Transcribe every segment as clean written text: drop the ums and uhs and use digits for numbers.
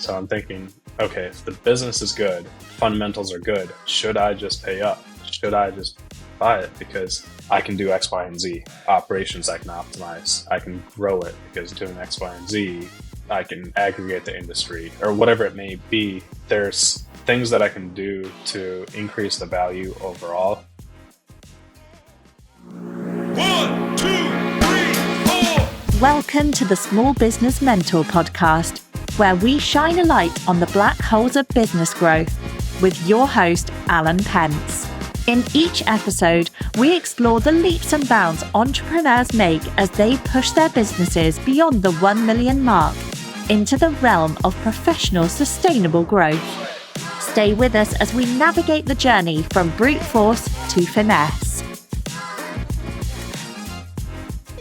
So I'm thinking, okay, if the business is good, fundamentals are good, should I just pay up? Should I just buy it? Because I can do X, Y, and Z. Operations I can optimize. I can grow it because doing X, Y, and Z, I can aggregate the industry or whatever it may be. There's things that I can do to increase the value overall. 1, 2, 3, 4. Welcome to the Small Business Mentor podcast, where we shine a light on the black holes of business growth with your host, Alan Pentz. In each episode, we explore the leaps and bounds entrepreneurs make as they push their businesses beyond the 1 million mark into the realm of professional sustainable growth. Stay with us as we navigate the journey from brute force to finesse.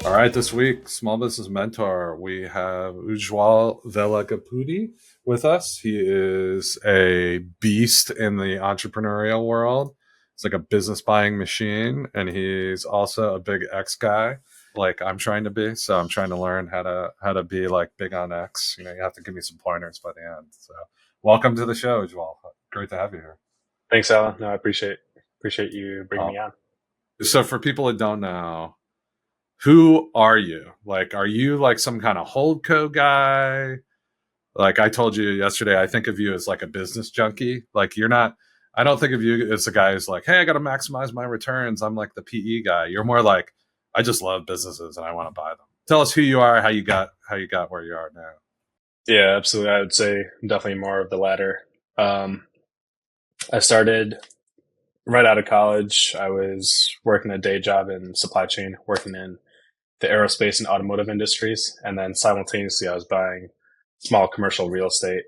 All right, this week, Small Business Mentor, we have Ujwal Velagapudi with us. He is a beast in the entrepreneurial world. It's like a business buying machine, and he's also a big X guy, like I'm trying to be. So I'm trying to learn how to be like big on X. You know, you have to give me some pointers by the end. So welcome to the show, Ujwal. Great to have you here. Thanks, Alan. No, I appreciate you bringing me on. So for people that don't know, who are you? Like, are you like some kind of holdco guy? Like I told you yesterday, I think of you as like a business junkie. Like you're not, I don't think of you as a guy who's like, hey, I got to maximize my returns. I'm like the PE guy. You're more like, I just love businesses and I want to buy them. Tell us who you are, how you got where you are now. Yeah, absolutely. I would say definitely more of the latter. I started right out of college. I was working a day job in supply chain, working in the aerospace and automotive industries. And then simultaneously, I was buying small commercial real estate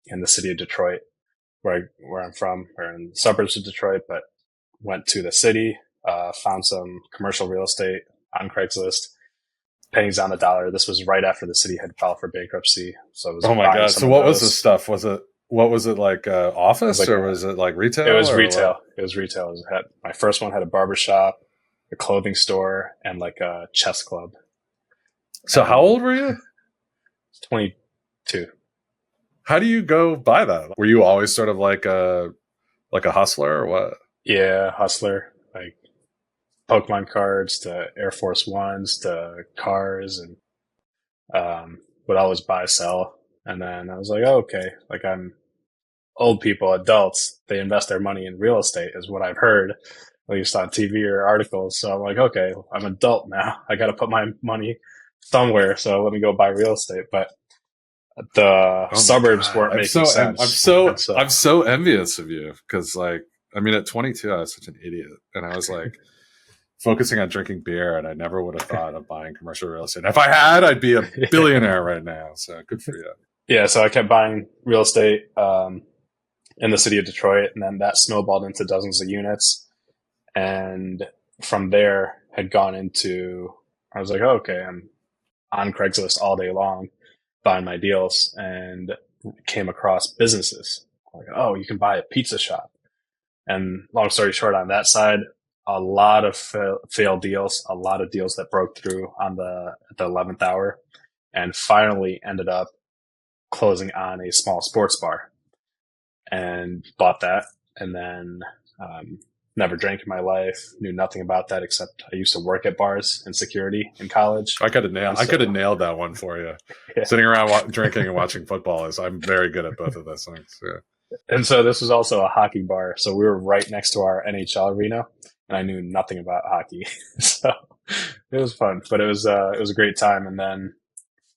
in the city of Detroit, where I'm from, or in the suburbs of Detroit, but went to the city, found some commercial real estate on Craigslist, pennies on the dollar. This was right after the city had filed for bankruptcy. So it was oh my God. So what was this stuff? What was it like office or was it like retail? It was retail. It was retail. My first one had a barbershop, a clothing store, and like a chess club. So how old were you? 22. How do you go buy that? Were you always sort of like a hustler or what? Yeah, hustler. Like Pokemon cards to Air Force Ones to cars, and would always buy, sell. And then I was like, oh, okay, like I'm old people, adults, they invest their money in real estate is what I've heard, at least on TV or articles. So I'm like, okay, I'm an adult now. I got to put my money somewhere. So let me go buy real estate. But the suburbs weren't making sense. I'm so envious of you because, like, I mean, at 22, I was such an idiot, and I was like focusing on drinking beer, and I never would have thought of buying commercial real estate. If I had, I'd be a billionaire right now. So good for you. Yeah, so I kept buying real estate in the city of Detroit, and then that snowballed into dozens of units. And from there, had gone into, I was like, oh, okay, I'm on Craigslist all day long buying my deals, and came across businesses. Like, oh, you can buy a pizza shop. And long story short, on that side, a lot of failed deals, a lot of deals that broke through at the 11th hour, and finally ended up closing on a small sports bar, and bought that. And then never drank in my life, knew nothing about that except I used to work at bars in security in college. I could have nailed that one for you. Yeah. Sitting around drinking and watching football I'm very good at both of those things. Yeah. And so this was also a hockey bar. So we were right next to our NHL arena, and I knew nothing about hockey. So it was fun, but it was a great time. And then,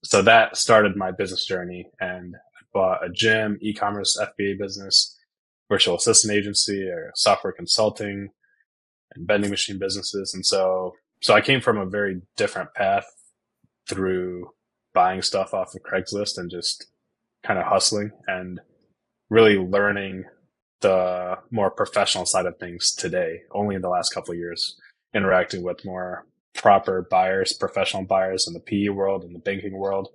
so that started my business journey, and I bought a gym, e-commerce, FBA business, virtual assistant agency, or software consulting, and vending machine businesses. And so I came from a very different path through buying stuff off of Craigslist and just kind of hustling and really learning the more professional side of things today, only in the last couple of years, interacting with more proper buyers, professional buyers in the PE world and the banking world.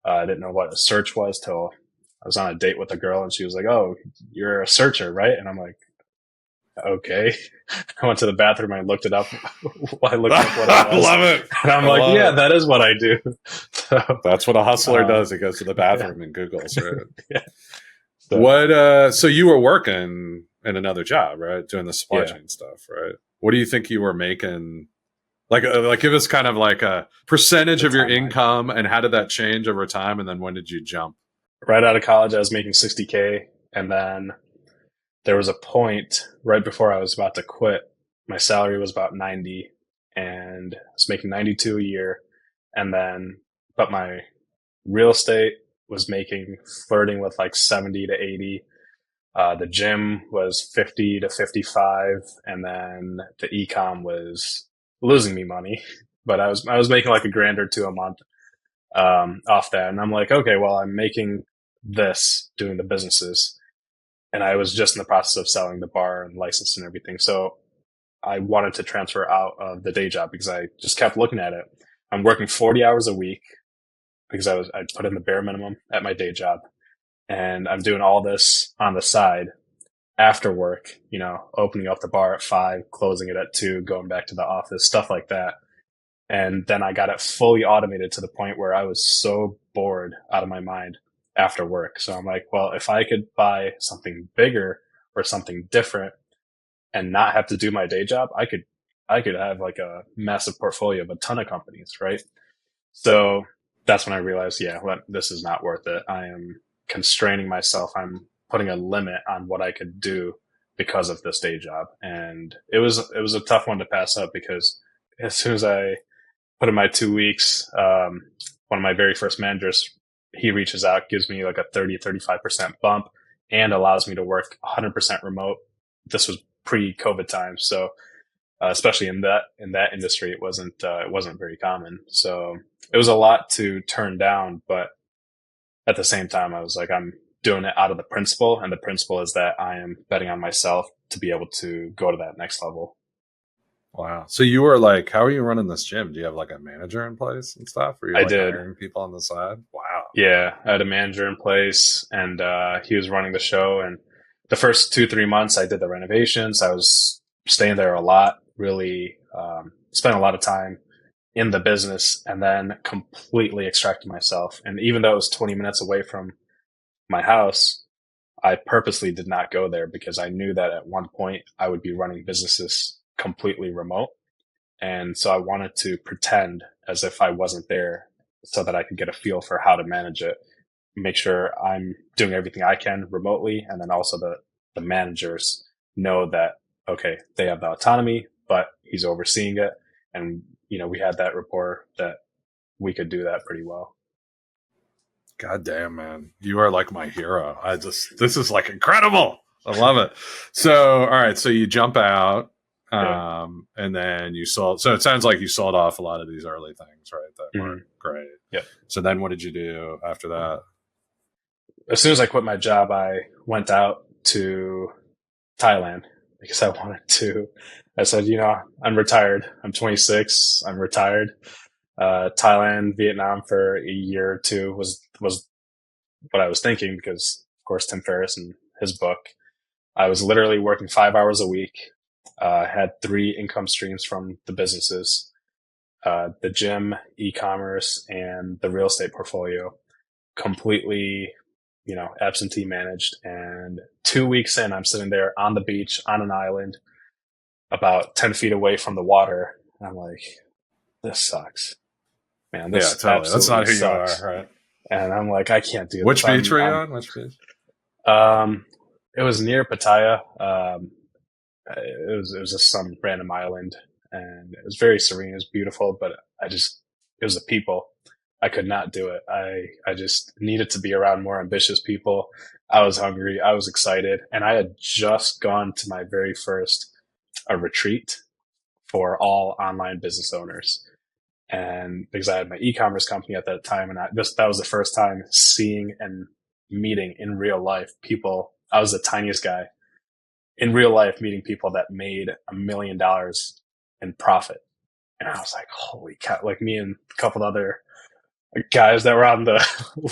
I didn't know what a search was till I was on a date with a girl, and she was like, oh, you're a searcher, right? And I'm like, okay. I went to the bathroom and I looked it up. I looked up what it was. I love it. And I'm like, yeah, that is what I do. So, that's what a hustler does. He goes to the bathroom and Googles, right? Yeah. So you were working in another job, right? Doing the supply chain stuff, right? What do you think you were making? Like give us kind of like a percentage of your income, and how did that change over time? And then when did you jump? Right out of college, I was making $60K. And then there was a point right before I was about to quit. My salary was about 90 and I was making 92 a year. And then, but my real estate was flirting with like 70 to 80. The gym was 50 to 55. And then the e-com was losing me money, but I was making like $1,000 or $2,000 a month, off that. And I'm like, okay, well, I'm making this doing the businesses. And I was just in the process of selling the bar and license and everything. So I wanted to transfer out of the day job because I just kept looking at it. I'm working 40 hours a week because I put in the bare minimum at my day job, and I'm doing all this on the side after work, opening up the bar at 5, closing it at 2, going back to the office, stuff like that. And then I got it fully automated to the point where I was so bored out of my mind after work. So I'm like, well, if I could buy something bigger or something different and not have to do my day job, I could have like a massive portfolio of a ton of companies, right? So that's when I realized, this is not worth it. I am constraining myself. I'm putting a limit on what I could do because of this day job. And it was a tough one to pass up because as soon as I put in my 2 weeks, one of my very first managers, he reaches out, gives me like a 35% bump and allows me to work 100% remote. This was pre-COVID time. So, especially in that industry, it wasn't very common. So it was a lot to turn down, but at the same time, I was like, I'm doing it out of the principle. And the principle is that I am betting on myself to be able to go to that next level. Wow. So you were like, how are you running this gym? Do you have like a manager in place and stuff? Or you did. Hiring people on the side? Wow. Yeah. I had a manager in place and, he was running the show. And the first 2-3 months I did the renovations. I was staying there a lot, really, spent a lot of time in the business, and then completely extracted myself. And even though it was 20 minutes away from my house, I purposely did not go there because I knew that at one point I would be running businesses completely remote. And so I wanted to pretend as if I wasn't there so that I could get a feel for how to manage it, make sure I'm doing everything I can remotely. And then also the managers know that, okay, they have the autonomy, but he's overseeing it. And, we had that rapport that we could do that pretty well. God damn, man. You are like my hero. This is like incredible. I love it. So, all right. So you jump out. And then you sold. So it sounds like you sold off a lot of these early things, right? That weren't great. Yeah. So then what did you do after that? As soon as I quit my job, I went out to Thailand because I said, I'm retired. I'm 26. I'm retired. Thailand, Vietnam for a year or two was what I was thinking because, of course, Tim Ferriss and his book. I was literally working 5 hours a week. Had 3 income streams from the businesses, the gym, e-commerce, and the real estate portfolio, completely, absentee managed. And 2 weeks in, I'm sitting there on the beach on an island about 10 feet away from the water. And I'm like, this sucks, man. This totally. That's not who sucks. You are, right? And I'm like, I can't do this. Which beach were you on? Which beach? It was near Pattaya. It was just some random island, and it was very serene. It was beautiful, but it was the people. I could not do it. I just needed to be around more ambitious people. I was hungry. I was excited. And I had just gone to my very first retreat for all online business owners. And because I had my e-commerce company at that time, and that was the first time seeing and meeting in real life people. I was the tiniest guy in real life, meeting people that made $1 million in profit. And I was like, holy cow, like me and a couple other guys that were on the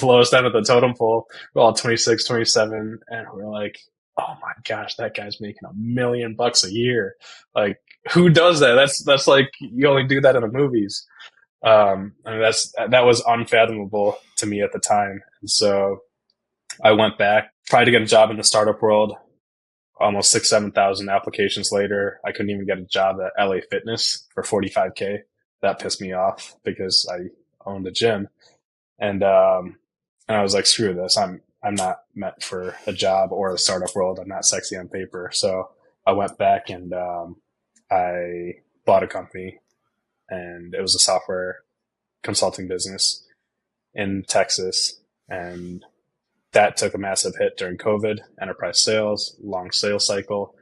lowest end of the totem pole, we're all 26, 27. And we're like, oh my gosh, that guy's making $1 million a year. Like, who does that? That's like, you only do that in the movies. I mean, that was unfathomable to me at the time. And so I went back, tried to get a job in the startup world. Almost 7,000 applications later, I couldn't even get a job at LA Fitness for 45K. That pissed me off because I owned a gym, and I was like, screw this. I'm not meant for a job or the startup world. I'm not sexy on paper. So I went back and I bought a company, and it was a software consulting business in Texas, and that took a massive hit during COVID, enterprise sales, long sales cycle,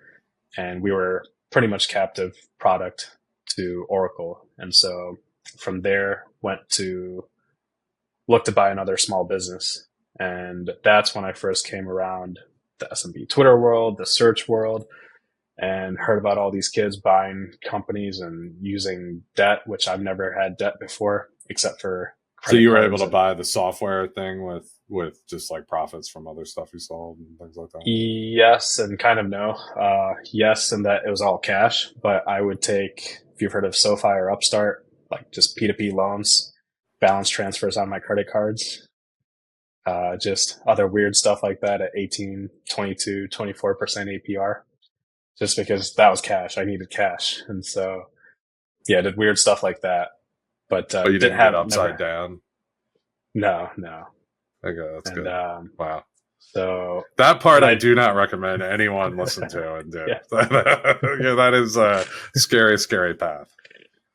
and we were pretty much captive product to Oracle. And so from there, look to buy another small business. And that's when I first came around the SMB Twitter world, the search world, and heard about all these kids buying companies and using debt, which I've never had debt before, except for so you were able to buy the software thing with just like profits from other stuff you sold and things like that? Yes, and kind of no. Yes, in that it was all cash, but I would take, if you've heard of SoFi or Upstart, like just P2P loans, balance transfers on my credit cards, just other weird stuff like that at 18, 22, 24% APR, just because that was cash. I needed cash. And so, yeah, did weird stuff like that. But you didn't get upside down? No. Okay, that's good. Wow. So that part I do not recommend anyone listen to and do. Yeah. Yeah, that is a scary, scary path.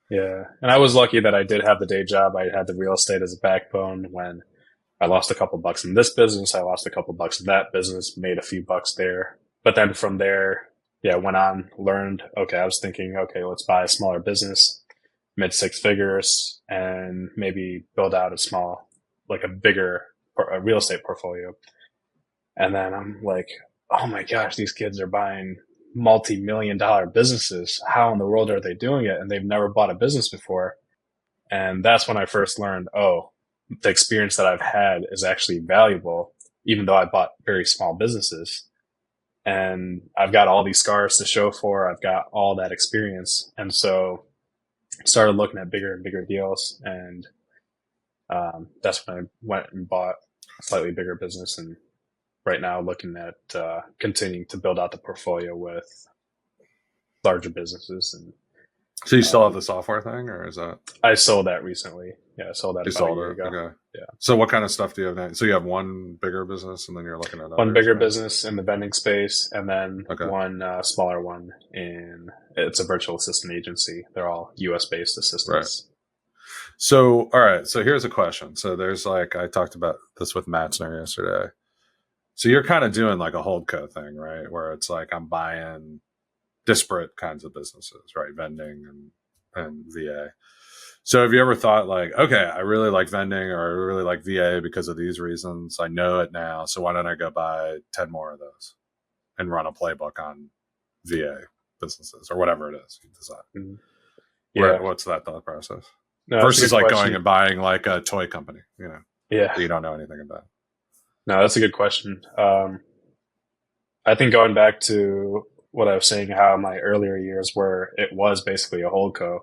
Yeah. And I was lucky that I did have the day job. I had the real estate as a backbone. When I lost a couple bucks in this business, I lost a couple bucks in that business, made a few bucks there. But then from there, went on, learned, okay, I was thinking, okay, let's buy a smaller business, mid 6 figures, and maybe build out a bigger real estate portfolio. And then I'm like, oh my gosh, these kids are buying multi-million-dollar businesses. How in the world are they doing it? And they've never bought a business before. And that's when I first learned, the experience that I've had is actually valuable, even though I bought very small businesses. And I've got all these scars to show for. I've got all that experience. And so started looking at bigger and bigger deals. And that's when I went and bought a slightly bigger business. And right now looking at continuing to build out the portfolio with larger businesses. And so you still have the software thing, or is that? I sold that recently. Yeah, I sold that about a year ago. Okay. Yeah. So what kind of stuff do you have now? So you have one bigger business, and then you're looking at one bigger business in the vending space, and then one smaller one it's a virtual assistant agency. They're all US based assistants. Right. So, all right. So here's a question. So there's I talked about this with Matzner yesterday. So you're kind of doing like a holdco thing, right? Where it's like I'm buying disparate kinds of businesses, right? Vending and VA. So have you ever thought okay, I really like vending, or I really like VA because of these reasons. I know it now. So why don't I go buy 10 more of those and run a playbook on VA businesses or whatever it is you decide? Mm-hmm. Yeah. What's that thought process? No, versus going and buying a toy company, that you don't know anything about. No, that's a good question. I think going back to what I was saying, how my earlier years where it was basically a holdco,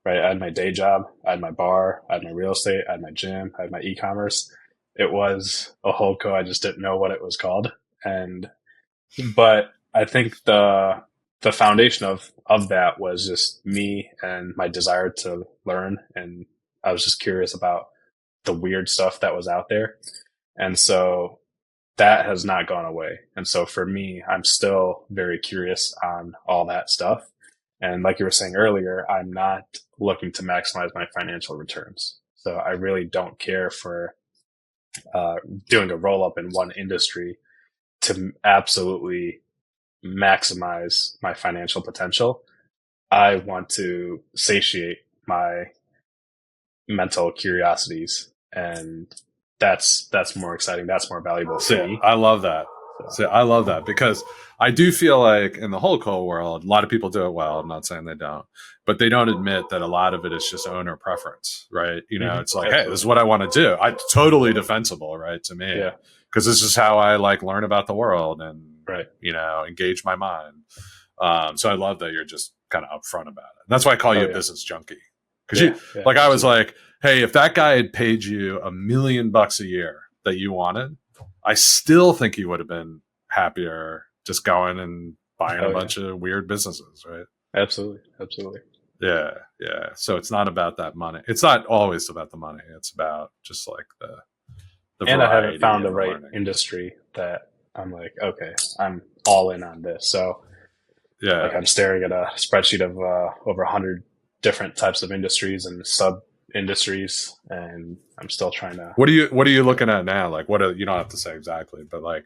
right? I had my day job, I had my bar, I had my real estate, I had my gym, I had my e-commerce. It was a holdco. I just didn't know what it was called. But I think the foundation of that was just me and my desire to learn. And I was just curious about the weird stuff that was out there. And so that has not gone away. And so for me, I'm still very curious on all that stuff. And like you were saying earlier, I'm not looking to maximize my financial returns. So I really don't care for doing a roll up in one industry to absolutely maximize my financial potential. I want to satiate my mental curiosities, and that's more exciting. That's more valuable to me. I love that. I love that because I do feel like in the holdco world, a lot of people do it well. I'm not saying they don't, but they don't admit that a lot of it is just owner preference, right? It's like, hey, this is what I want to do. It's totally defensible, right? To me, because this is how I learn about the world and engage my mind. So I love that you're just kind of upfront about it. And that's why I call you a business junkie. Because I was like, hey, if that guy had paid you $1 million a year that you wanted, I still think you would have been happier just going and buying a bunch of weird businesses, right? Absolutely. Yeah. So it's not about that money. It's not always about the money. It's about just like the And I variety haven't found the and right learning. industry that I'm like, okay, I'm all in on this. So Yeah. like I'm staring at a spreadsheet of over 100 different types of industries and sub industries, and I'm still trying to. What are you looking at now? Like, you don't have to say exactly, but like,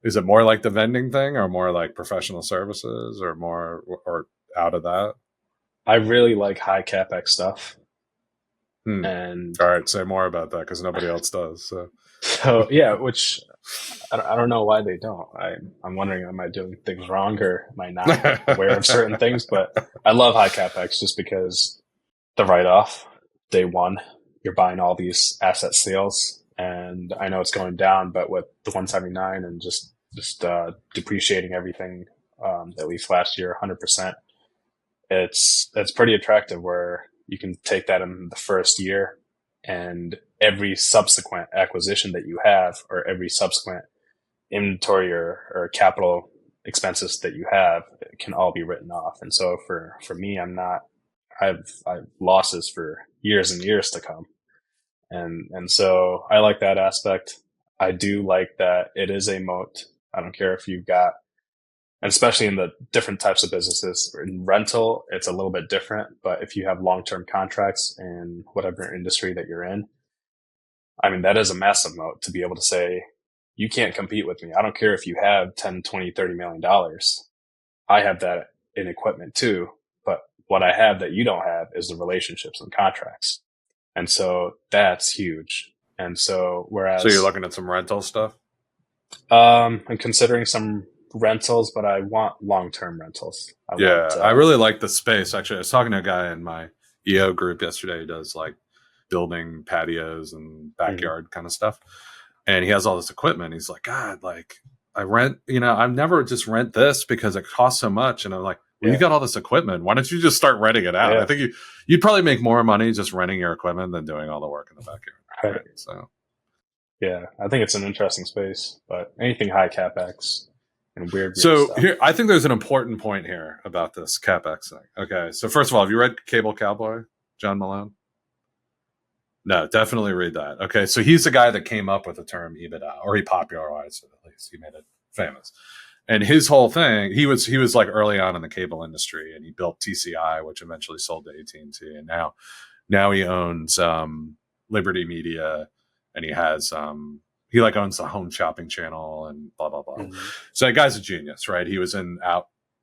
is it more like the vending thing, or more like professional services, or more or out of that? I really like high capex stuff, Hmm. and All right, say more about that because nobody else does. so yeah, which I don't know why they don't. I'm wondering, am I doing things wrong or am I not aware of certain things? But I love high capex just because the write off day one, you're buying all these asset sales, and I know it's going down, but with the 179 and just depreciating everything, at least last year, 100%, it's pretty attractive where you can take that in the first year, and every subsequent acquisition that you have, or every subsequent inventory or capital expenses that you have, it can all be written off. And so for me, I've losses for years and years to come. And so I like that aspect. I do like that it is a moat. I don't care if you've got, and especially in the different types of businesses. In rental, it's a little bit different, but if you have long-term contracts in whatever industry that you're in, I mean, that is a massive moat to be able to say, you can't compete with me. I don't care if you have 10, 20, $30 million. I have that in equipment too. But what I have that you don't have is the relationships and contracts. And so that's huge. And so whereas, So you're looking at some rental stuff? I'm considering some rentals, but I want long-term rentals. I really like the space. Actually, I was talking to a guy in my EO group yesterday who does like building patios and backyard kind of stuff. And he has all this equipment. He's like, God, like I rent, I've never just rent this because it costs so much. And I'm like, well, you got all this equipment. Why don't you just start renting it out? I think you'd probably make more money just renting your equipment than doing all the work in the backyard. Right? So, yeah, I think it's an interesting space, but anything high capex and weird so stuff. Here, I think there's an important point here about this capex thing. Okay, so first of all, have you read Cable Cowboy, John Malone? No, definitely read that. Okay, so he's the guy that came up with the term EBITDA, or he popularized it at least. He made it famous. And his whole thing, he was like early on in the cable industry, and he built TCI, which eventually sold to AT&T, and now he owns Liberty Media, and he has he like owns the Home Shopping Channel and blah blah blah. Mm-hmm. So that guy's a genius, right? He was in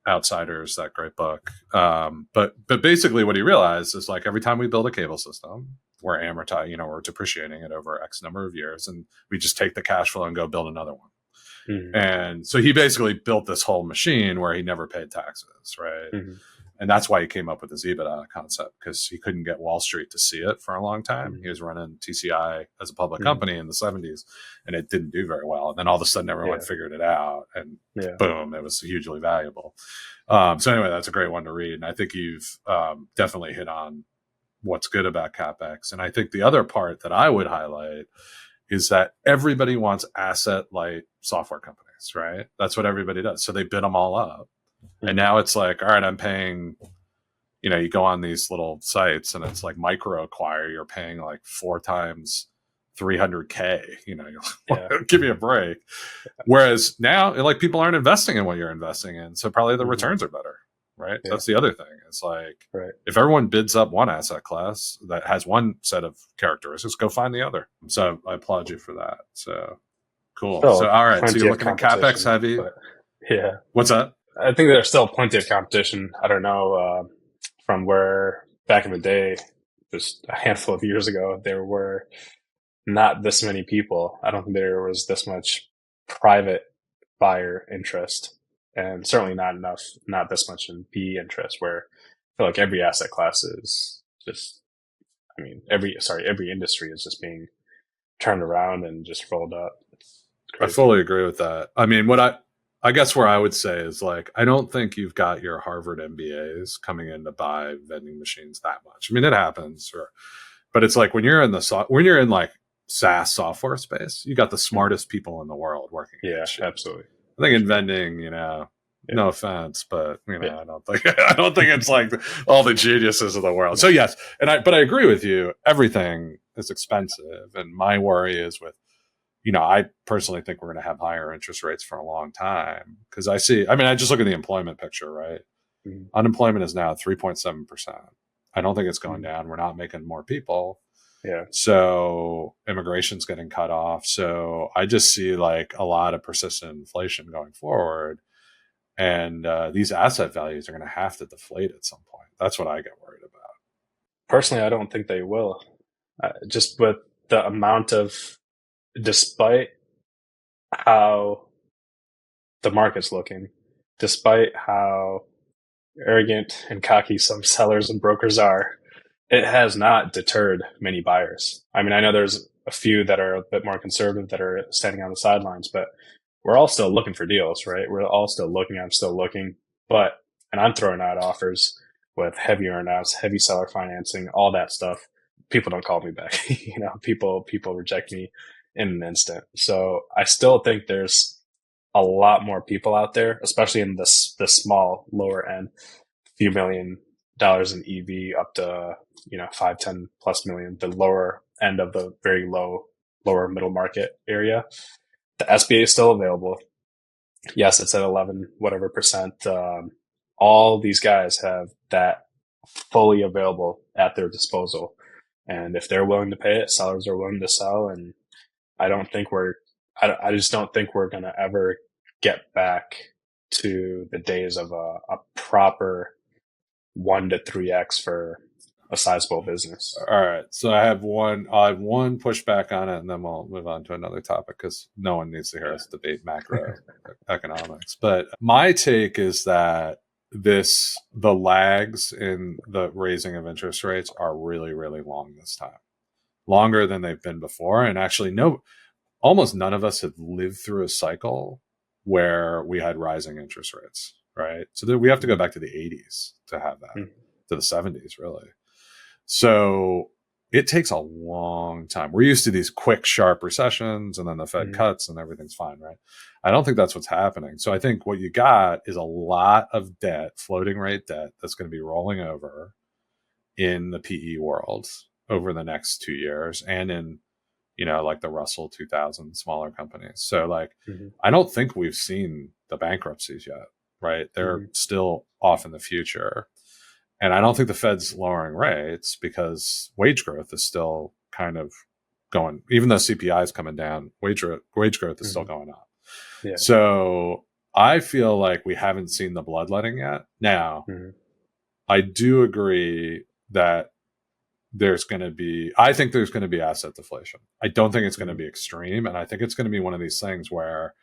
Outsiders, that great book. But basically, what he realized is like every time we build a cable system, we're amortizing, we're depreciating it over X number of years, and we just take the cash flow and go build another one. Mm-hmm. And so he basically built this whole machine where he never paid taxes, right? Mm-hmm. And that's why he came up with his EBITDA concept, because he couldn't get Wall Street to see it for a long time. Mm-hmm. He was running TCI as a public company in the 70s, and it didn't do very well. And then all of a sudden, everyone figured it out, and boom, it was hugely valuable. So anyway, that's a great one to read. And I think you've definitely hit on what's good about CapEx. And I think the other part that I would highlight is that everybody wants asset-light software companies, right? That's what everybody does. So they bid them all up. And now it's like, all right, I'm paying, you go on these little sites and it's like micro acquire, you're paying like 4 times $300K, give me a break. Whereas now, like, people aren't investing in what you're investing in. So probably the returns are better, right? Yeah. That's the other thing. It's like, if everyone bids up one asset class that has one set of characteristics, go find the other. So I applaud you for that. So cool. So all right. So you're looking at CapEx heavy. Yeah. What's that? I think there's still plenty of competition. I don't know, from where back in the day, just a handful of years ago, there were not this many people. I don't think there was this much private buyer interest, and certainly not this much in PE interest, where I feel like every asset class is just, every industry is just being turned around and just rolled up. I fully agree with that. I mean, what I guess where I would say is, like, I don't think you've got your Harvard MBAs coming in to buy vending machines that much. I mean, it happens, but it's like when you're in like SaaS software space, you got the smartest people in the world working. Yeah, absolutely. I think in vending, no offense, but I don't think it's like all the geniuses of the world. So yes, but I agree with you. Everything is expensive, and my worry is with, I personally think we're going to have higher interest rates for a long time because I just look at the employment picture, right? Mhm. Unemployment is now 3.7%. I don't think it's going Mhm. down. We're not making more people. Yeah. So immigration's getting cut off. So I just see like a lot of persistent inflation going forward. And these asset values are going to have to deflate at some point. That's what I get worried about. Personally, I don't think they will. Just with the amount of, despite how the market's looking, despite how arrogant and cocky some sellers and brokers are, it has not deterred many buyers. I mean, I know there's a few that are a bit more conservative that are standing on the sidelines, but we're all still looking for deals, right? We're all still looking. I'm still looking, and I'm throwing out offers with heavy earnouts, heavy seller financing, all that stuff. People don't call me back. People reject me in an instant. So I still think there's a lot more people out there, especially in the small, lower end, few $1 million in EV up to 5, 10 plus million, the lower end of the very lower middle market area. The SBA is still available. Yes, it's at 11 whatever percent. All these guys have that fully available at their disposal, and if they're willing to pay it, sellers are willing to sell. And I just don't think we're going to ever get back to the days of a proper 1 to 3x for a sizable business. All right. So I have one pushback on it, and then we'll move on to another topic because no one needs to hear us debate macroeconomics. But my take is that the lags in the raising of interest rates are really, really long this time, longer than they've been before. And actually, almost none of us have lived through a cycle where we had rising interest rates, right? So we have to go back to the 80s to have that, to the 70s, really. So it takes a long time. We're used to these quick, sharp recessions, and then the Fed cuts and everything's fine, right? I don't think that's what's happening. So I think what you got is a lot of debt, floating rate debt, that's going to be rolling over in the PE world over the next 2 years, and in like the Russell 2000 smaller companies. So I don't think we've seen the bankruptcies yet, right? They're still off in the future. And I don't think the Fed's lowering rates because wage growth is still kind of going, even though CPI is coming down, wage growth is still going up. Yeah. So I feel like we haven't seen the bloodletting yet. Now, I do agree that I think there's going to be asset deflation. I don't think it's going to be extreme. And I think it's going to be one of these things where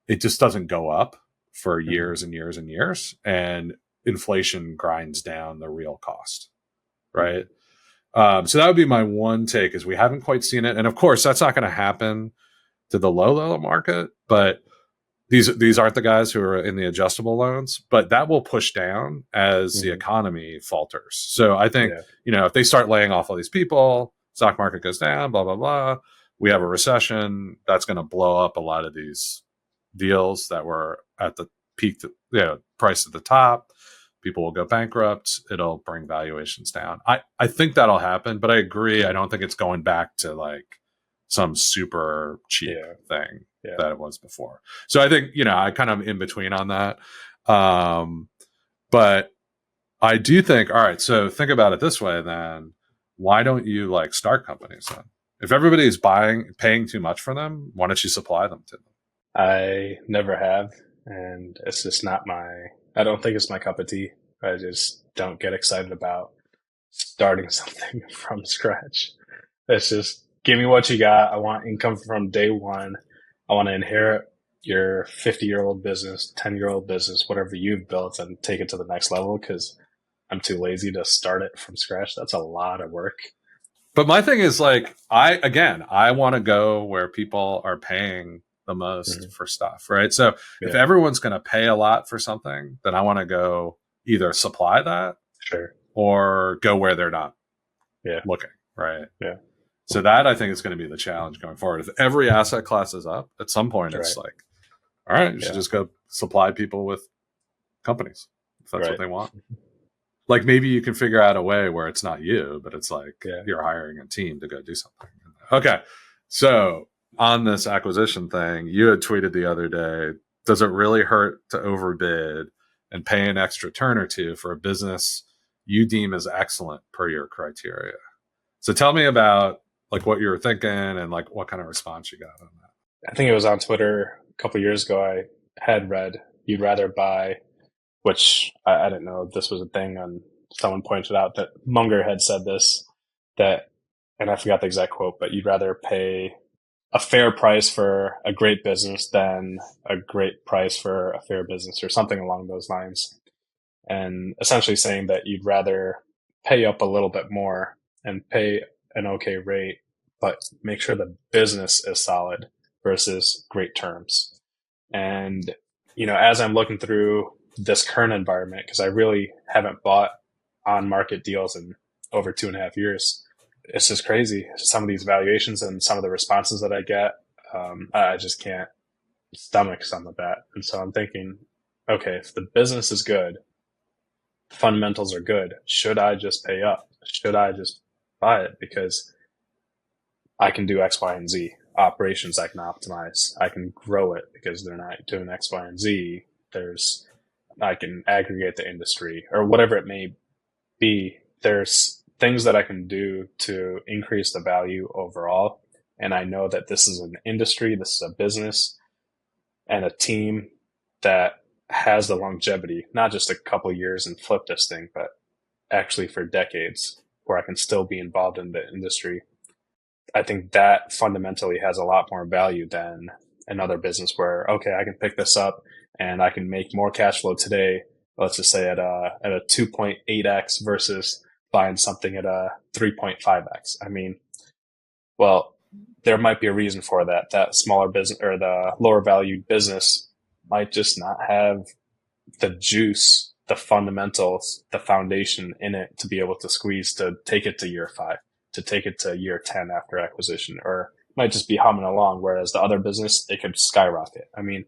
it just doesn't go up for years and years and years. And inflation grinds down the real cost, right? So that would be my one take, is we haven't quite seen it. And of course, that's not going to happen to the low market, but these aren't the guys who are in the adjustable loans, but that will push down as the economy falters. So I think, if they start laying off all these people, stock market goes down, blah, blah, blah, we have a recession, that's going to blow up a lot of these deals that were at the peak, price at the top. People will go bankrupt. It'll bring valuations down. I think that'll happen, but I agree. I don't think it's going back to like some super cheap thing that it was before. So I think, I kind of in between on that. But I do think, all right, so think about it this way then. Why don't you start companies then? If everybody's paying too much for them, why don't you supply them to them? I never have, and it's just not I don't think it's my cup of tea. I just don't get excited about starting something from scratch. It's just, give me what you got. I want income from day one. I want to inherit your 50-year-old business, 10-year-old business, whatever you've built, and take it to the next level, because I'm too lazy to start it from scratch. That's a lot of work. But my thing is I want to go where people are paying the most for stuff, right? So if everyone's going to pay a lot for something, then I want to go either supply that or go where they're not looking, right? Yeah. So that I think is going to be the challenge going forward. If every asset class is up, at some point it's Right. like, all right, you should just go supply people with companies if that's what they want. Like maybe you can figure out a way where it's not you, but it's like you're hiring a team to go do something. Okay. So on this acquisition thing, you had tweeted the other day, does it really hurt to overbid and pay an extra turn or two for a business you deem as excellent per your criteria? So tell me about like what you were thinking and like what kind of response you got on that. I think it was on Twitter a couple of years ago. I had read you'd rather buy, which I didn't know if this was a thing. And someone pointed out that Munger had said this, that, and I forgot the exact quote, but you'd rather pay a fair price for a great business than a great price for a fair business, or something along those lines. And essentially saying that you'd rather pay up a little bit more and pay an okay rate, but make sure the business is solid versus great terms. And, as I'm looking through this current environment, because I really haven't bought on market deals in over 2.5 years, it's just crazy. Some of these valuations and some of the responses that I get, I just can't stomach some of that. And so I'm thinking, okay, if the business is good, fundamentals are good, should I just pay up? Should I just buy it? Because I can do X, Y, and Z. Operations I can optimize. I can grow it because they're not doing X, Y, and Z. I can aggregate the industry or whatever it may be. There's things that I can do to increase the value overall. And I know that this is an industry, this is a business and a team that has the longevity, not just a couple of years and flip this thing, but actually for decades, where I can still be involved in the industry. I think that fundamentally has a lot more value than another business where, okay, I can pick this up and I can make more cash flow today, let's just say at a 2.8x versus buying something at a 3.5x. I mean, well, there might be a reason for that. That smaller business or the lower valued business might just not have the juice, the fundamentals, the foundation in it to be able to squeeze to take it to year 5, to take it to year 10 after acquisition, or might just be humming along. Whereas the other business, it could skyrocket. I mean,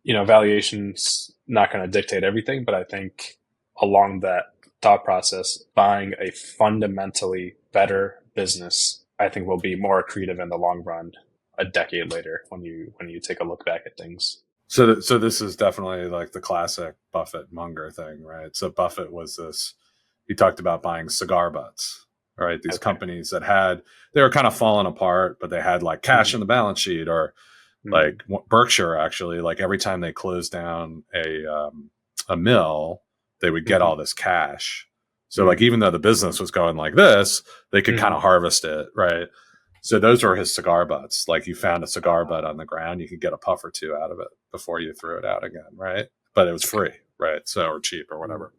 valuation's not going to dictate everything, but I think along that thought process, buying a fundamentally better business, I think will be more accretive in the long run a decade later when you take a look back at things. So this is definitely like the classic Buffett Munger thing, right? So Buffett was this, he talked about buying cigar butts, right? These companies that they were kind of falling apart, but they had like cash in the balance sheet, or like Berkshire actually, like every time they closed down a mill, they would get all this cash. So like, even though the business was going like this, they could kind of harvest it, right? So those were his cigar butts. Like you found a cigar butt on the ground, you could get a puff or two out of it before you threw it out again, right? But it was free, right? So, or cheap or whatever.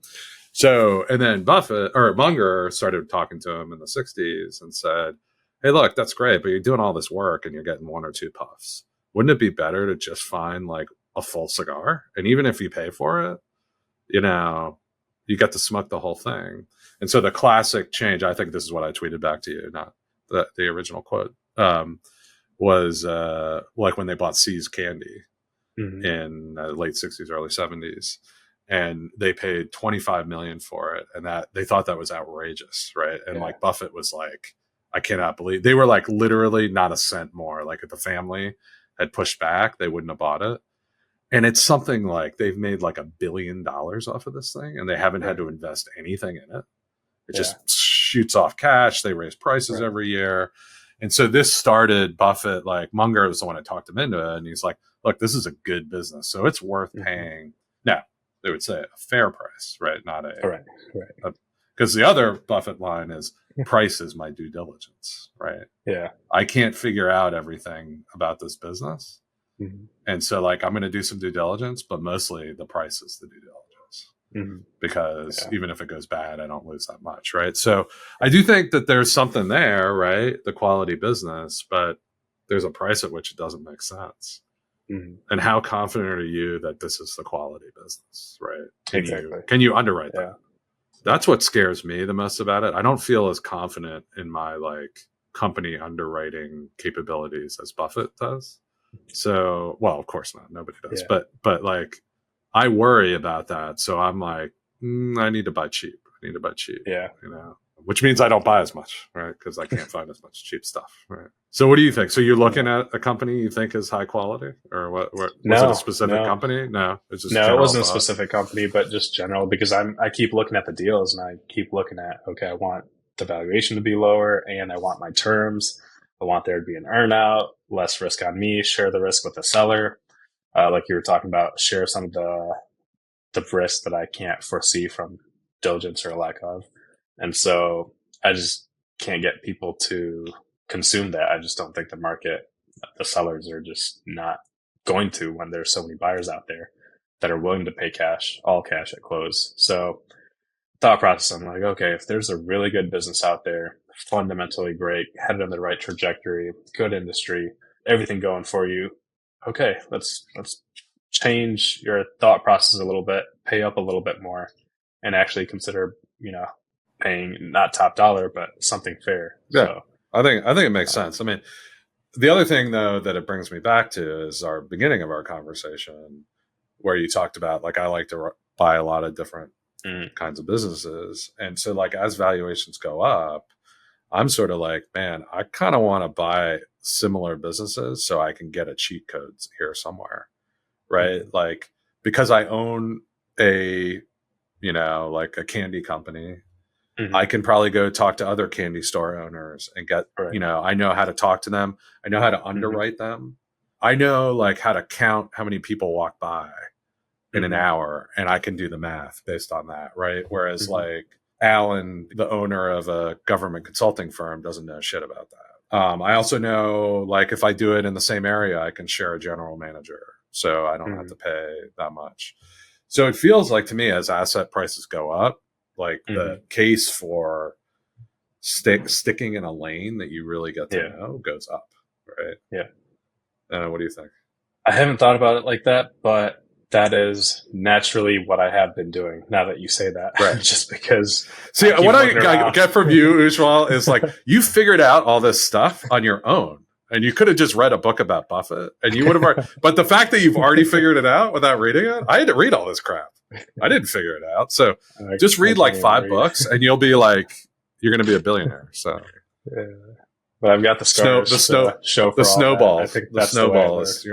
So, and then Buffett or Munger started talking to him in the 60s and said, hey, look, that's great, but you're doing all this work and you're getting 1 or 2 puffs. Wouldn't it be better to just find like a full cigar? And even if you pay for it, you get to smoke the whole thing. And so the classic change, I think this is what I tweeted back to you, not the original quote, was like when they bought See's Candy in late 60s, early 70s. And they paid $25 million for it. And that they thought that was outrageous, right? And like Buffett was like, I cannot believe, they were like literally not a cent more. Like if the family had pushed back, they wouldn't have bought it. And it's something like they've made like $1 billion off of this thing, and they haven't had to invest anything in it. It just shoots off cash. They raise prices every year. And so this started Buffett, like Munger was the one that talked him into it. And he's like, look, this is a good business. So it's worth paying. Now, they would say a fair price, right? Not a, because the other Buffett line is price is my due diligence, right? Yeah. I can't figure out everything about this business. And so like, I'm going to do some due diligence, but mostly the price is the due diligence because even if it goes bad, I don't lose that much. Right. So I do think that there's something there, right? The quality business, but there's a price at which it doesn't make sense. And how confident are you that this is the quality business, right? Can you underwrite that? That's what scares me the most about it. I don't feel as confident in my like company underwriting capabilities as Buffett does. So, well, of course not. Nobody does. Yeah. But like, I worry about that. So I'm like, I need to buy cheap. Yeah. Which means I don't buy as much, right? Because I can't find as much cheap stuff, right? So what do you think? So you're looking at a company you think is high quality, or what was it a specific company? No, it's just it wasn't a specific company, but just general, because I keep looking at the deals and I keep looking at, okay, I want the valuation to be lower and I want my terms. I want there to be an earnout, less risk on me, share the risk with the seller. Like you were talking about, share some of the risk that I can't foresee from diligence or lack of. And so I just can't get people to consume that. I just don't think the sellers are just not going to, when there's so many buyers out there that are willing to pay cash, all cash at close. So thought process, I'm like, okay, if there's a really good business out there, fundamentally great, headed in the right trajectory, good industry, everything going for you, okay, let's change your thought process a little bit, pay up a little bit more, and actually consider, paying not top dollar, but something fair. Yeah. So, I think it makes sense. I mean, the other thing though that it brings me back to is our beginning of our conversation, where you talked about, like, I like to buy a lot of different kinds of businesses. And so, like, as valuations go up, I'm sort of like, man, I kind of want to buy similar businesses so I can get a cheat code here somewhere. Right. Like, because I own like a candy company, I can probably go talk to other candy store owners and get, I know how to talk to them. I know how to underwrite them. I know, like, how to count how many people walk by in an hour, and I can do the math based on that. Right. Whereas like Alan, the owner of a government consulting firm, doesn't know shit about that. I also know, like, if I do it in the same area, I can share a general manager, so I don't have to pay that much. So it feels like to me, as asset prices go up, like the case for sticking in a lane that you really get to know goes up, right? Yeah. What do you think? I haven't thought about it like that, but that is naturally what I have been doing now that you say that. Right. Just because. See, what I get from you, Ujwal, is like, you figured out all this stuff on your own. And you could have just read a book about Buffett, and you would have. But the fact that you've already figured it out without reading it, I had to read all this crap. I didn't figure it out. So just read like 5 books, and you'll be like, you're going to be a billionaire. So, yeah. But I've got the scars. Show for the snowball. I think that's the snowball is.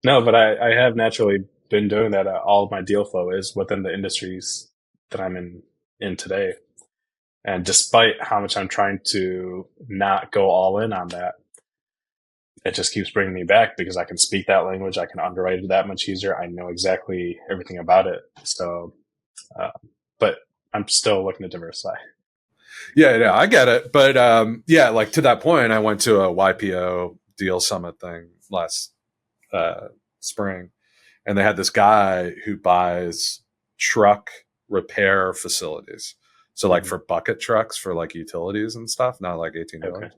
No, but I have naturally been doing that. All of my deal flow is within the industries that I'm in today, and despite how much I'm trying to not go all in on that, it just keeps bringing me back because I can speak that language. I can underwrite it that much easier. I know exactly everything about it. So, but I'm still looking to diversify. Yeah, I get it. But like, to that point, I went to a YPO deal summit thing last spring, and they had this guy who buys truck repair facilities. So like for bucket trucks for like utilities and stuff, not like 18-wheelers. Okay.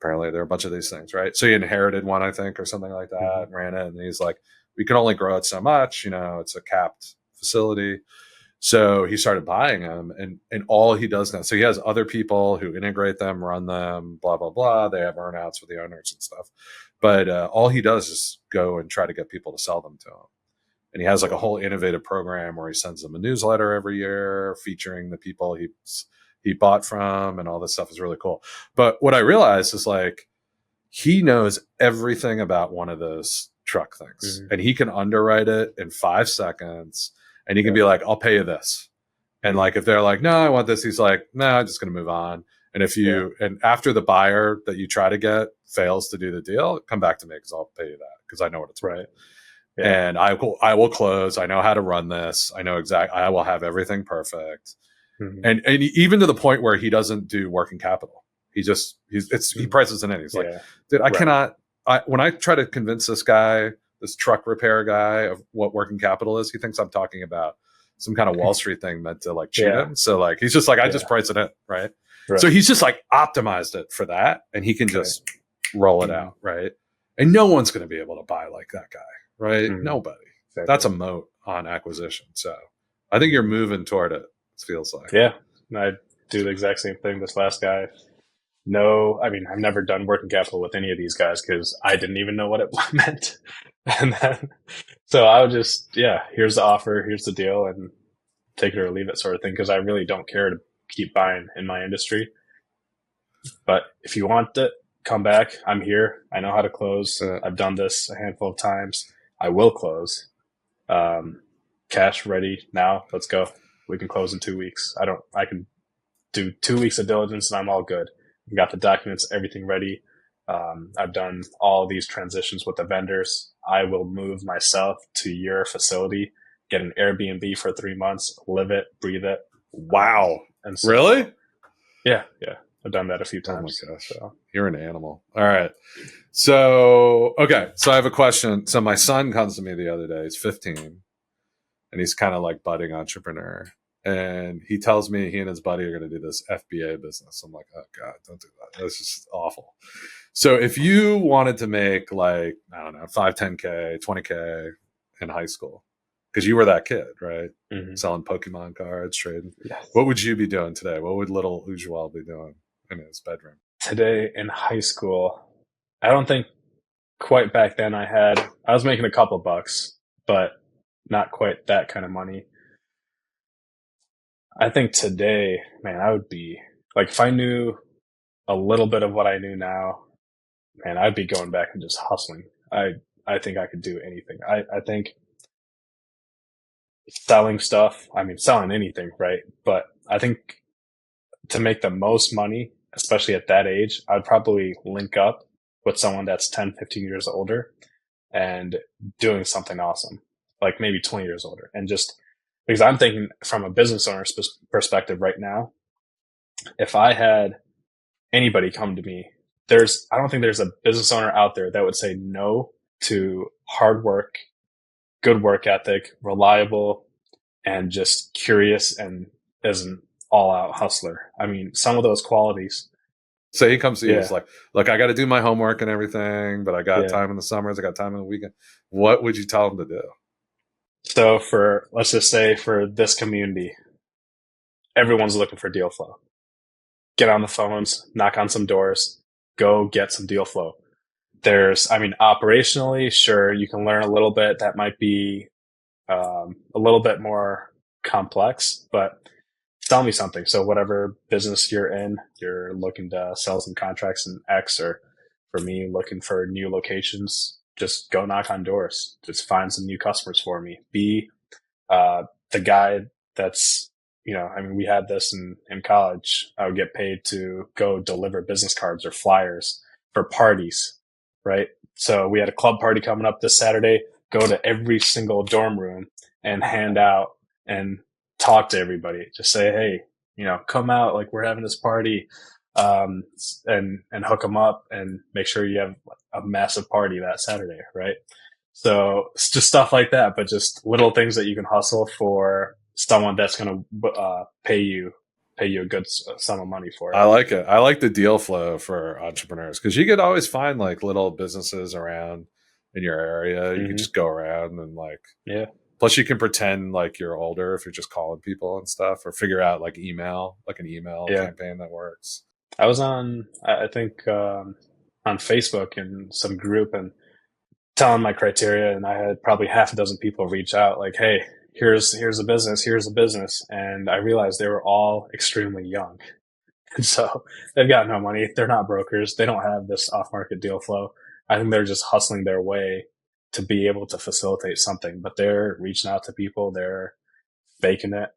Apparently there are a bunch of these things, right? So he inherited one, I think, or something like that, and ran it. And he's like, we can only grow it so much, it's a capped facility. So he started buying them, and all he does now, so he has other people who integrate them, run them, blah, blah, blah. They have earnouts with the owners and stuff. But all he does is go and try to get people to sell them to him. And he has like a whole innovative program where he sends them a newsletter every year featuring the people he bought from, and all this stuff is really cool. But what I realized is, like, he knows everything about one of those truck things, and he can underwrite it in 5 seconds, and he can be like, I'll pay you this. And like, if they're like, no, I want this, he's like, no, I'm just going to move on. And if and after the buyer that you try to get fails to do the deal, come back to me, because I'll pay you that, because I know what it's worth. Yeah. And I will close. I know how to run this. I know I will have everything perfect. And even to the point where he doesn't do working capital. He prices it in. He's like, dude, I cannot. When I try to convince this guy, this truck repair guy, of what working capital is, he thinks I'm talking about some kind of Wall Street thing meant to like cheat him. So like, he's just like, I just price it in, right? So he's just like optimized it for that, and he can just roll it out, right? And no one's going to be able to buy like that guy, right? Nobody. Exactly. That's a moat on acquisition. So I think you're moving toward it. It feels like. Yeah, I do the exact same thing. This last guy, no, I mean, I've never done working capital with any of these guys because I didn't even know what it meant. And then, so I would just, yeah, here's the offer, here's the deal, and take it or leave it sort of thing. Because I really don't care to keep buying in my industry. But if you want it, come back. I'm here. I know how to close. I've done this a handful of times. I will close. Cash ready now. Let's go. We can close in 2 weeks. I can do 2 weeks of diligence and I'm all good. We got the documents, everything ready. I've done all these transitions with the vendors. I will move myself to your facility, get an Airbnb for 3 months, live it, breathe it. Wow. And so, Really? Yeah. I've done that a few times. Oh my gosh. So. You're an animal. All right. So, okay. So I have a question. So my son comes to me the other day. He's 15 and he's kind of like budding entrepreneur. And he tells me he and his buddy are going to do this FBA business. I'm like, oh God, don't do that. That's just awful. So if you wanted to make like, I don't know, 5, 10K, 20K in high school, because you were that kid, right? Mm-hmm. Selling Pokemon cards, trading. Yes. What would you be doing today? What would little Ujwal be doing in his bedroom? Today in high school, I don't think quite back then I was making a couple bucks, but not quite that kind of money. I think today, man, I would be like, if I knew a little bit of what I knew now, man, I'd be going back and just hustling. I think I could do anything. I think selling stuff, I mean, selling anything, right? But I think to make the most money, especially at that age, I'd probably link up with someone that's 10, 15 years older and doing something awesome, like maybe 20 years older. And just because I'm thinking from a business owner's perspective right now, if I had anybody come to me, I don't think there's a business owner out there that would say no to hard work, good work ethic, reliable, and just curious and is an all-out hustler. I mean, some of those qualities. So he comes to you, he's like, look, I got to do my homework and everything, but I got time in the summers, I got time in the weekend. What would you tell him to do? So let's just say for this community, everyone's looking for deal flow. Get on the phones, knock on some doors, go get some deal flow. Operationally, sure, you can learn a little bit. That might be a little bit more complex, but tell me something. So whatever business you're in, you're looking to sell some contracts in X, or for me, looking for new locations, just go knock on doors. Just find some new customers for me. Be the guy that's, we had this in college. I would get paid to go deliver business cards or flyers for parties, right? So we had a club party coming up this Saturday. Go to every single dorm room and hand out and talk to everybody. Just say, hey, come out, like we're having this party, and hook them up and make sure you have a massive party that Saturday, right? So it's just stuff like that, but just little things that you can hustle for someone that's going to pay you a good sum of money for it. I like it. I like the deal flow for entrepreneurs because you could always find like little businesses around in your area. You can just go around and plus you can pretend like you're older if you're just calling people and stuff, or figure out like an email campaign that works. I was on Facebook in some group and telling my criteria, and I had probably half a dozen people reach out like, hey, here's a business. And I realized they were all extremely young. And so they've got no money. They're not brokers. They don't have this off-market deal flow. I think they're just hustling their way to be able to facilitate something, but they're reaching out to people. They're faking it.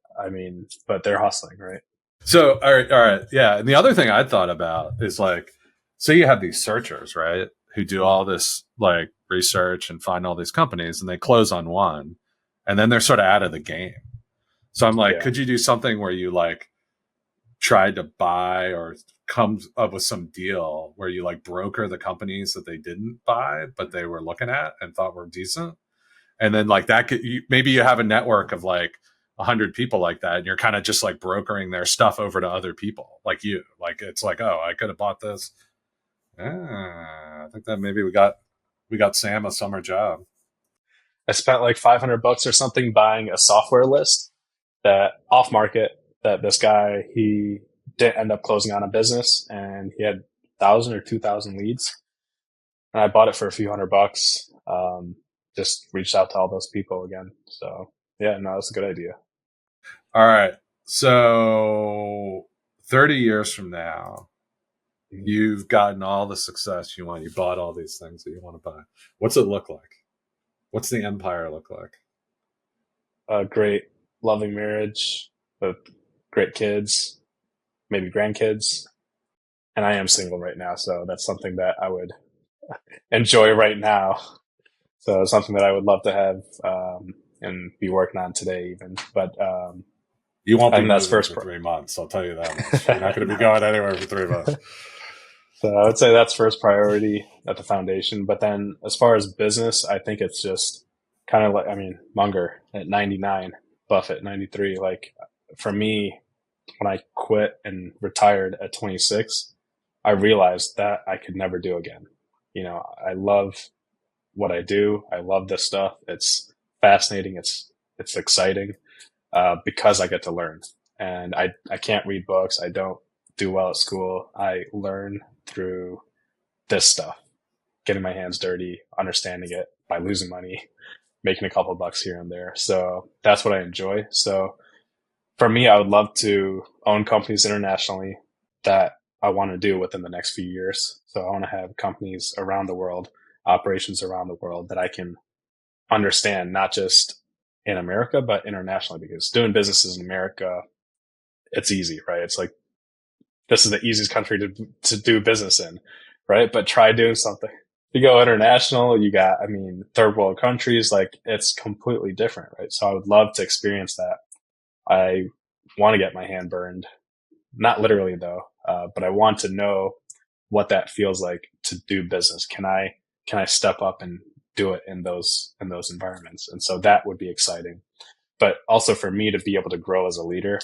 But they're hustling, right? So, all right. Yeah. And the other thing I thought about is like, so you have these searchers, right, who do all this like research and find all these companies, and they close on one, and then they're sort of out of the game. So I'm like, could you do something where you like tried to buy or come up with some deal where you like broker the companies that they didn't buy, but they were looking at and thought were decent? And then like that maybe you have a network of like 100 people like that, and you're kind of just like brokering their stuff over to other people like you. Like it's like, oh, I could have bought this. I think that maybe we got Sam a summer job. I spent like $500 or something buying a software list that off market that this guy, he didn't end up closing on a business, and he had 1,000 or 2,000 leads, and I bought it for a few $100. Just reached out to all those people again. So yeah, no, it's a good idea. All right. So 30 years from now, you've gotten all the success you want. You bought all these things that you want to buy. What's it look like? What's the empire look like? A great, loving marriage with great kids, maybe grandkids. And I am single right now, so that's something that I would enjoy right now. So it's something that I would love to have and be working on today, even. But you won't be moving for 3 months. I'll tell you that much. You're not going to be going anywhere for 3 months. So I would say that's first priority at the foundation. But then as far as business, I think it's just kind of like, I mean, Munger at 99, Buffett 93. Like for me, when I quit and retired at 26, I realized that I could never do again. You know, I love what I do. I love this stuff. It's fascinating. It's exciting because I get to learn. And I can't read books. I don't do well at school. I learn through this stuff, getting my hands dirty, understanding it by losing money, making a couple bucks here and there. So that's what I enjoy. So for me, I would love to own companies internationally that I want to do within the next few years. So I want to have companies around the world, operations around the world that I can understand, not just in America, but internationally, because doing businesses in America, it's easy, right? It's like, this is the easiest country to do business in, right? But try doing something. You go international, you got, I mean, third world countries, like it's completely different, right? So I would love to experience that. I want to get my hand burned, not literally though, but I want to know what that feels like to do business. Can I step up and do it in those environments? And so that would be exciting. But also for me to be able to grow as a leader,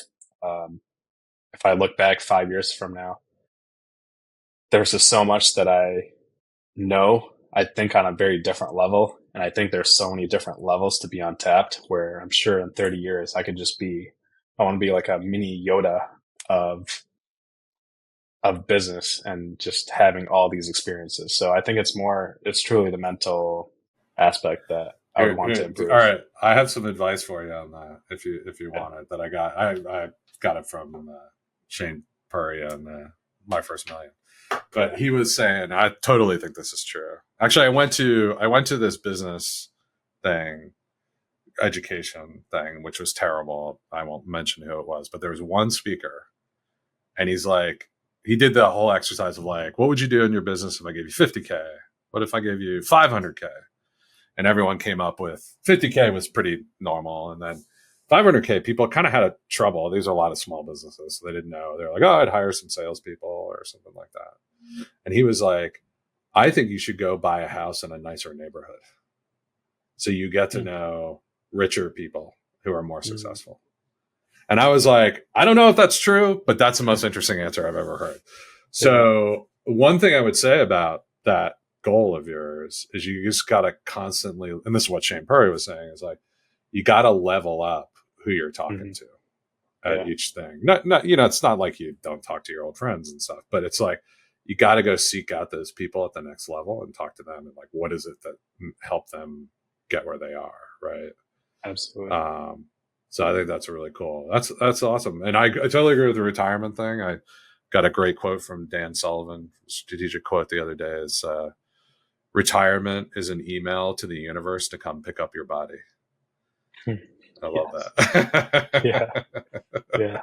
if I look back 5 years from now, there's just so much that I know. I think on a very different level. And I think there's so many different levels to be untapped where I'm sure in 30 years, I want to be like a mini Yoda of business and just having all these experiences. So I think it's truly the mental aspect that I would want to improve. All right. I have some advice for you on that if you want it, that I got it from Shane Purry on My First Million. But he was saying, I totally think this is true. Actually, I went to this business thing, education thing, which was terrible. I won't mention who it was, but there was one speaker, and he's like, he did the whole exercise of like, what would you do in your business if I gave you 50K? What if I gave you 500K? And everyone came up with 50K was pretty normal, and then 500K, people kind of had a trouble. These are a lot of small businesses, so they didn't know. They're like, oh, I'd hire some salespeople or something like that. And he was like, I think you should go buy a house in a nicer neighborhood, so you get to know richer people who are more successful. And I was like, I don't know if that's true, but that's the most interesting answer I've ever heard. So one thing I would say about that goal of yours is you just got to constantly, and this is what Shane Purry was saying, is like, you got to level up who you're talking to at each thing. Not, it's not like you don't talk to your old friends and stuff, but it's like, you got to go seek out those people at the next level and talk to them and like, what is it that help them get where they are? Right. Absolutely. So I think that's really cool. That's awesome. And I totally agree with the retirement thing. I got a great quote from Dan Sullivan, strategic quote the other day is, retirement is an email to the universe to come pick up your body. I love that. Yeah.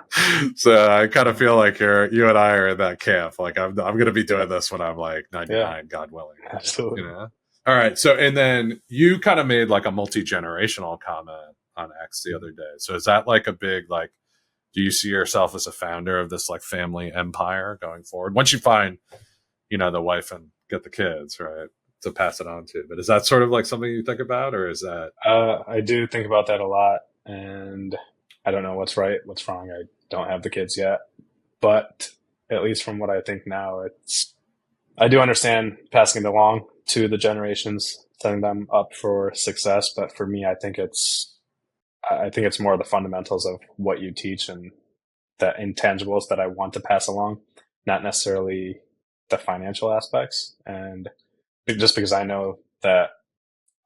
So I kind of feel like you and I are in that camp. Like I'm going to be doing this when I'm like 99, God willing. Absolutely. You know? All right. So, and then you kind of made like a multi-generational comment on X the other day. So is that like a big, like, do you see yourself as a founder of this like family empire going forward? Once you find, the wife and get the kids, right, to pass it on to. But is that sort of like something you think about, or is that? I do think about that a lot, and I don't know what's right, what's wrong. I don't have the kids yet, but at least from what I think now, I do understand passing it along to the generations, setting them up for success. But for me, I think it's more the fundamentals of what you teach and intangibles that I want to pass along, not necessarily the financial aspects. And just because I know that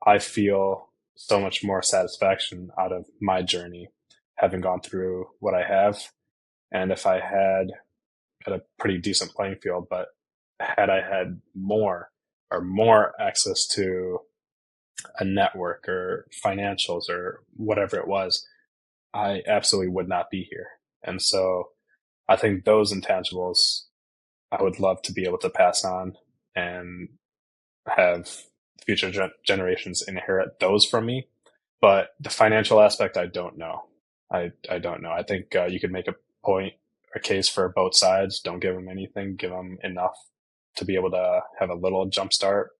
I feel so much more satisfaction out of my journey, having gone through what I have. And if I had a pretty decent playing field, but had I had more access to a network or financials or whatever it was, I absolutely would not be here. And so I think those intangibles I would love to be able to pass on and have future generations inherit those from me. But the financial aspect, I don't know. I don't know. I think you could make a case for both sides. Don't give them anything, give them enough to be able to have a little jump start.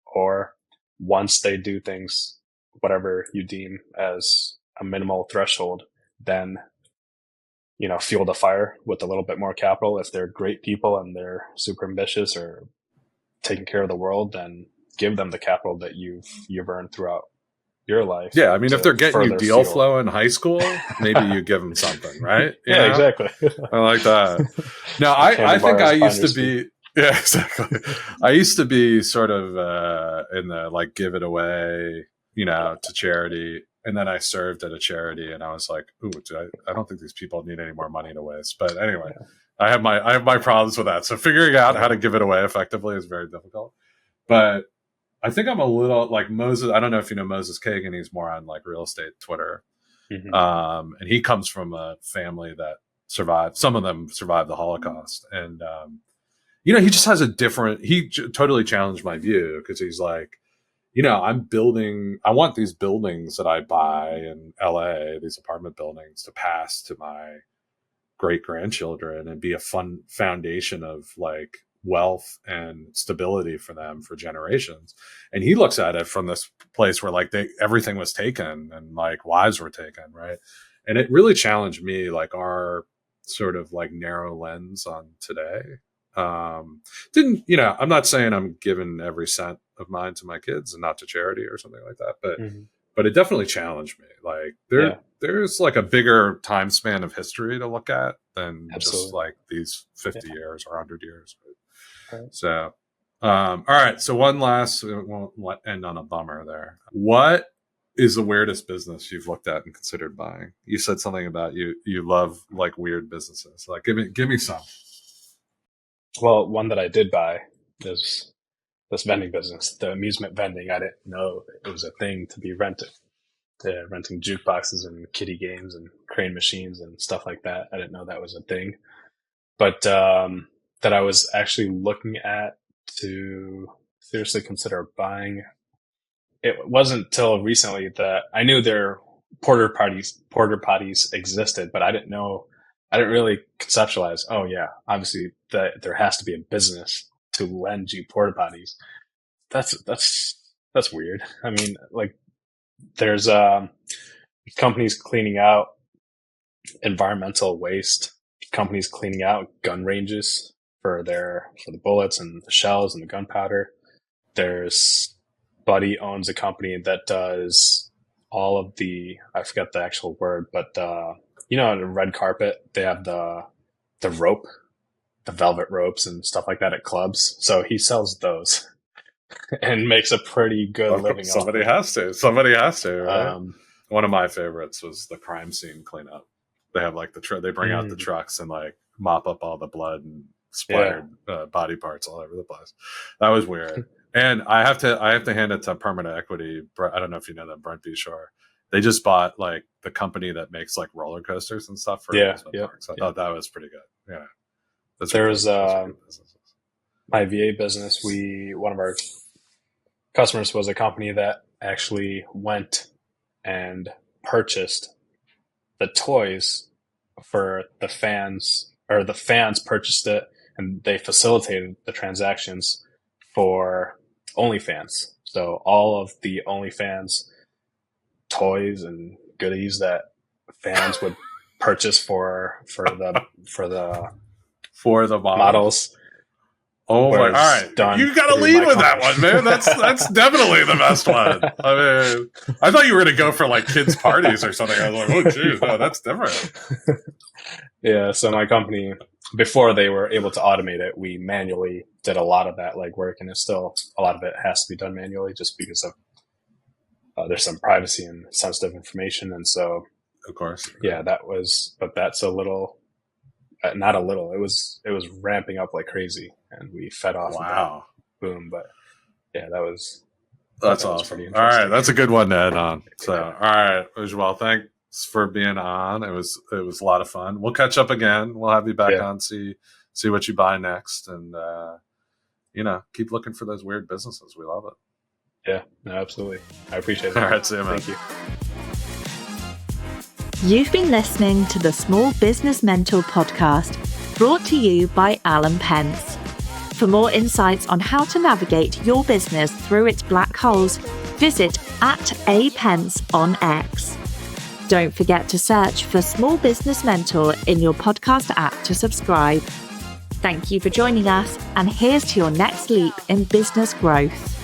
Or once they do things, whatever you deem as a minimal threshold, then, fuel the fire with a little bit more capital. If they're great people and they're super ambitious or taking care of the world, then give them the capital that you've earned throughout your life. Yeah, I mean, if they're getting you deal fuel. flow in high school, maybe you give them something, right? Yeah, exactly. I like that. No, I think I used to be. Yeah, exactly. I used to be sort of in the like give it away, to charity. And then I served at a charity and I was like, ooh, I don't think these people need any more money to waste. But anyway, yeah. I have my problems with that. So figuring out how to give it away effectively is very difficult. But I think I'm a little like Moses. I don't know if you know Moses Kagan. He's more on like real estate Twitter. Mm-hmm. And he comes from a family that survived. Some of them survived the Holocaust. And, he just has he totally challenged my view because he's like, I want these buildings that I buy in LA, these apartment buildings, to pass to my great grandchildren and be a fun foundation of like wealth and stability for them for generations. And he looks at it from this place where like everything was taken and like lives were taken. Right. And it really challenged me, like our sort of like narrow lens on today. I'm not saying I'm giving every cent of mine to my kids and not to charity or something like that, but it definitely challenged me. Like there's like a bigger time span of history to look at than just like these 50 years or 100 years. Right? So, all right. So one last, we won't end on a bummer there. What is the weirdest business you've looked at and considered buying? You said something about you love like weird businesses. Like give me some. Well, one that I did buy is this vending business, the amusement vending. I didn't know it was a thing to be rented. They're renting jukeboxes and kiddie games and crane machines and stuff like that. I didn't know that was a thing. But that I was actually looking at to seriously consider buying. It wasn't until recently that I knew their porter potties existed, but I didn't really conceptualize, oh yeah, obviously that there has to be a business to lend you porta potties. That's weird. I mean, like there's companies cleaning out environmental waste, companies cleaning out gun ranges for the bullets and the shells and the gunpowder. There's Buddy owns a company that does all of I forget the actual word, but on the red carpet, they have the rope, the velvet ropes and stuff like that at clubs. So he sells those and makes a pretty good living. Somebody has to, right? One of my favorites was the crime scene cleanup. They have like they bring out the trucks and like mop up all the blood and splattered body parts all over the place. That was weird. And I have to hand it to Permanent Equity. I don't know if you know that, Brent Bishore. They just bought like the company that makes like roller coasters and stuff for amusement parks. I thought that was pretty good. Yeah. There's my VA business. One of our customers was a company that actually went and purchased the toys for the fans, or the fans purchased it and they facilitated the transactions for OnlyFans. So all of the OnlyFans toys and goodies that fans would purchase for the models. Oh my! All was right, done you got to through lead my with that company. one, man. That's definitely the best one. I mean, I thought you were going to go for like kids' parties or something. I was like, oh, geez, no, that's different. Yeah, so my company, before they were able to automate it, we manually did a lot of that legwork, and it's still a lot of it has to be done manually just because of there's some privacy and sensitive information, and so Of course. yeah, but that's a little, not a little. It was ramping up like crazy, and we fed off of Wow. that boom. But yeah, That's that was awesome. pretty All right, interesting. that's a good one to end on. So, all right, Ujwal, thanks for being on. It was a lot of fun. We'll catch up again. We'll have you back on, see what you buy next, and keep looking for those weird businesses. We love it. Yeah, no, absolutely. I appreciate it. All right, see you, man. Thank you. You've been listening to the Small Business Mentor podcast, brought to you by Alan Pentz. For more insights on how to navigate your business through its black holes, visit @apentz on X. Don't forget to search for Small Business Mentor in your podcast app to subscribe. Thank you for joining us, and here's to your next leap in business growth.